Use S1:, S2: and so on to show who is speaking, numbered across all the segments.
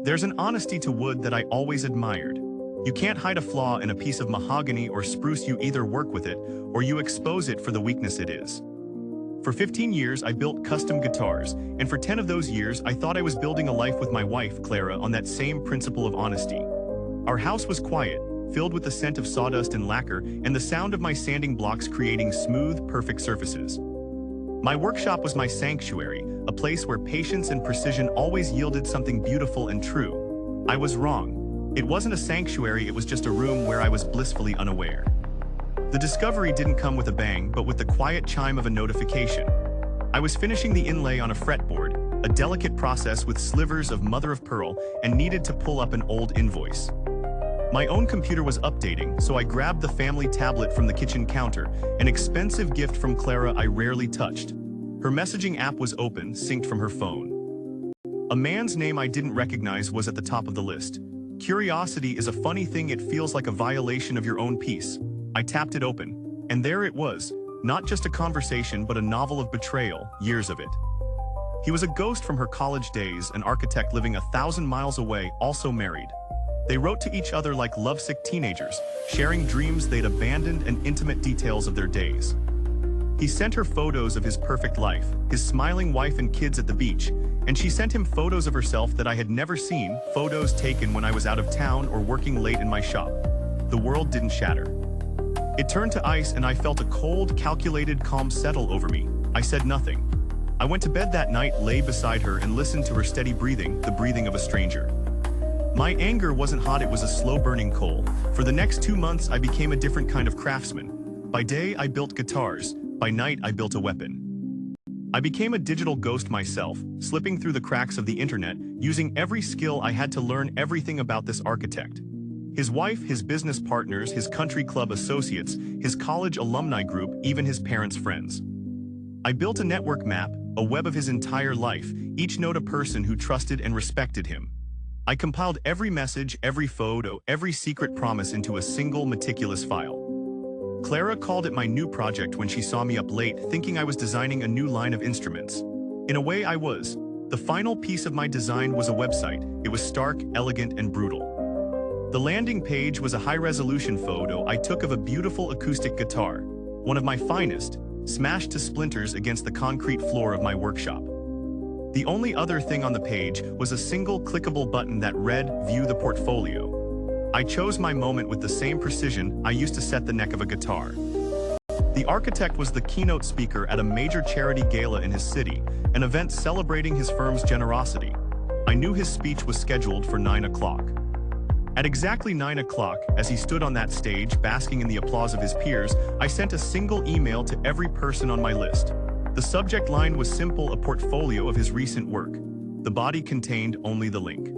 S1: There's an honesty to wood that I always admired. You can't hide a flaw in a piece of mahogany or spruce. You either work with it, or you expose it for the weakness it is. For 15 years, I built custom guitars, and for 10 of those years, I thought I was building a life with my wife, Clara, on that same principle of honesty. Our house was quiet, filled with the scent of sawdust and lacquer, and the sound of my sanding blocks creating smooth, perfect surfaces. My workshop was my sanctuary, a place where patience and precision always yielded something beautiful and true. I was wrong. It wasn't a sanctuary, it was just a room where I was blissfully unaware. The discovery didn't come with a bang, but with the quiet chime of a notification. I was finishing the inlay on a fretboard, a delicate process with slivers of mother of pearl, and needed to pull up an old invoice. My own computer was updating, so I grabbed the family tablet from the kitchen counter, an expensive gift from Clara I rarely touched. Her messaging app was open, synced from her phone. A man's name I didn't recognize was at the top of the list. Curiosity is a funny thing, it feels like a violation of your own peace. I tapped it open, and there it was, not just a conversation but a novel of betrayal, years of it. He was a ghost from her college days, an architect living 1,000 miles away, also married. They wrote to each other like lovesick teenagers, sharing dreams they'd abandoned and intimate details of their days. He sent her photos of his perfect life, his smiling wife and kids at the beach, and she sent him photos of herself that I had never seen, photos taken when I was out of town or working late in my shop. The world didn't shatter. It turned to ice, and I felt a cold, calculated calm settle over me. I said nothing. I went to bed that night, lay beside her, and listened to her steady breathing, the breathing of a stranger. My anger wasn't hot, it was a slow-burning coal. For the next 2 months, I became a different kind of craftsman. By day, I built guitars. By night, I built a weapon. I became a digital ghost myself, slipping through the cracks of the internet, using every skill I had to learn everything about this architect. His wife, his business partners, his country club associates, his college alumni group, even his parents' friends. I built a network map, a web of his entire life, each note a person who trusted and respected him. I compiled every message, every photo, every secret promise into a single meticulous file. Clara called it my new project when she saw me up late, thinking I was designing a new line of instruments. In a way, I was. The final piece of my design was a website. It was stark, elegant, and brutal. The landing page was a high-resolution photo I took of a beautiful acoustic guitar, one of my finest, smashed to splinters against the concrete floor of my workshop. The only other thing on the page was a single clickable button that read, "View the portfolio." I chose my moment with the same precision I used to set the neck of a guitar. The architect was the keynote speaker at a major charity gala in his city, an event celebrating his firm's generosity. I knew his speech was scheduled for 9 o'clock. At exactly 9 o'clock, as he stood on that stage, basking in the applause of his peers, I sent a single email to every person on my list. The subject line was simple, a portfolio of his recent work. The body contained only the link.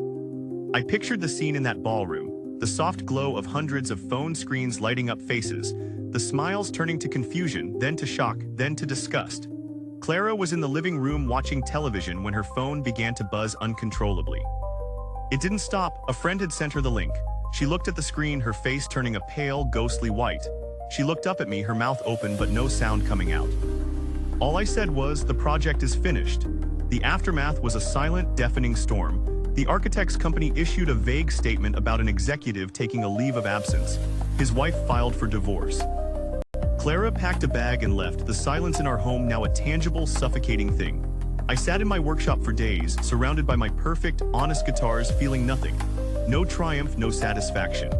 S1: I pictured the scene in that ballroom, the soft glow of hundreds of phone screens lighting up faces, the smiles turning to confusion, then to shock, then to disgust. Clara was in the living room watching television when her phone began to buzz uncontrollably. It didn't stop. A friend had sent her the link. She looked at the screen, her face turning a pale, ghostly white. She looked up at me, her mouth open but no sound coming out. All I said was, "The project is finished." The aftermath was a silent, deafening storm. The architect's company issued a vague statement about an executive taking a leave of absence. His wife filed for divorce. Clara packed a bag and left, the silence in our home now a tangible, suffocating thing. I sat in my workshop for days, surrounded by my perfect, honest guitars, feeling nothing. No triumph, no satisfaction.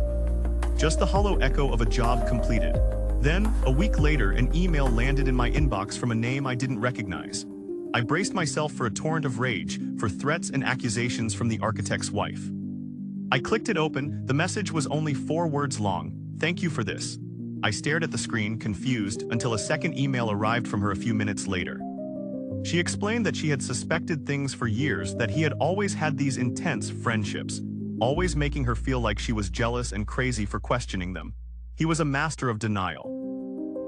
S1: Just the hollow echo of a job completed. Then, a week later, an email landed in my inbox from a name I didn't recognize. I braced myself for a torrent of rage, for threats and accusations from the architect's wife. I clicked it open. The message was only 4 words long. "Thank you for this." I stared at the screen, confused, until a second email arrived from her a few minutes later. She explained that she had suspected things for years, that he had always had these intense friendships, always making her feel like she was jealous and crazy for questioning them. He was a master of denial.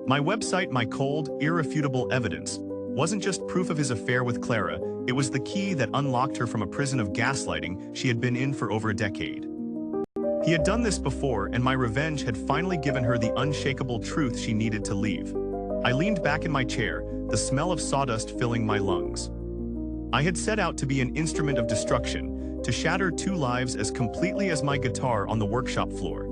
S1: My website, my cold, irrefutable evidence, wasn't just proof of his affair with Clara, it was the key that unlocked her from a prison of gaslighting she had been in for over a decade. He had done this before, and my revenge had finally given her the unshakable truth she needed to leave. I leaned back in my chair, the smell of sawdust filling my lungs. I had set out to be an instrument of destruction, to shatter two lives as completely as my guitar on the workshop floor.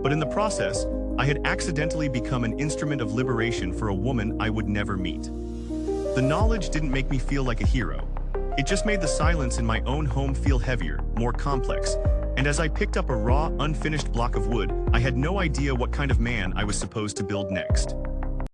S1: But in the process, I had accidentally become an instrument of liberation for a woman I would never meet. The knowledge didn't make me feel like a hero. It just made the silence in my own home feel heavier, more complex, and as I picked up a raw, unfinished block of wood, I had no idea what kind of man I was supposed to build next.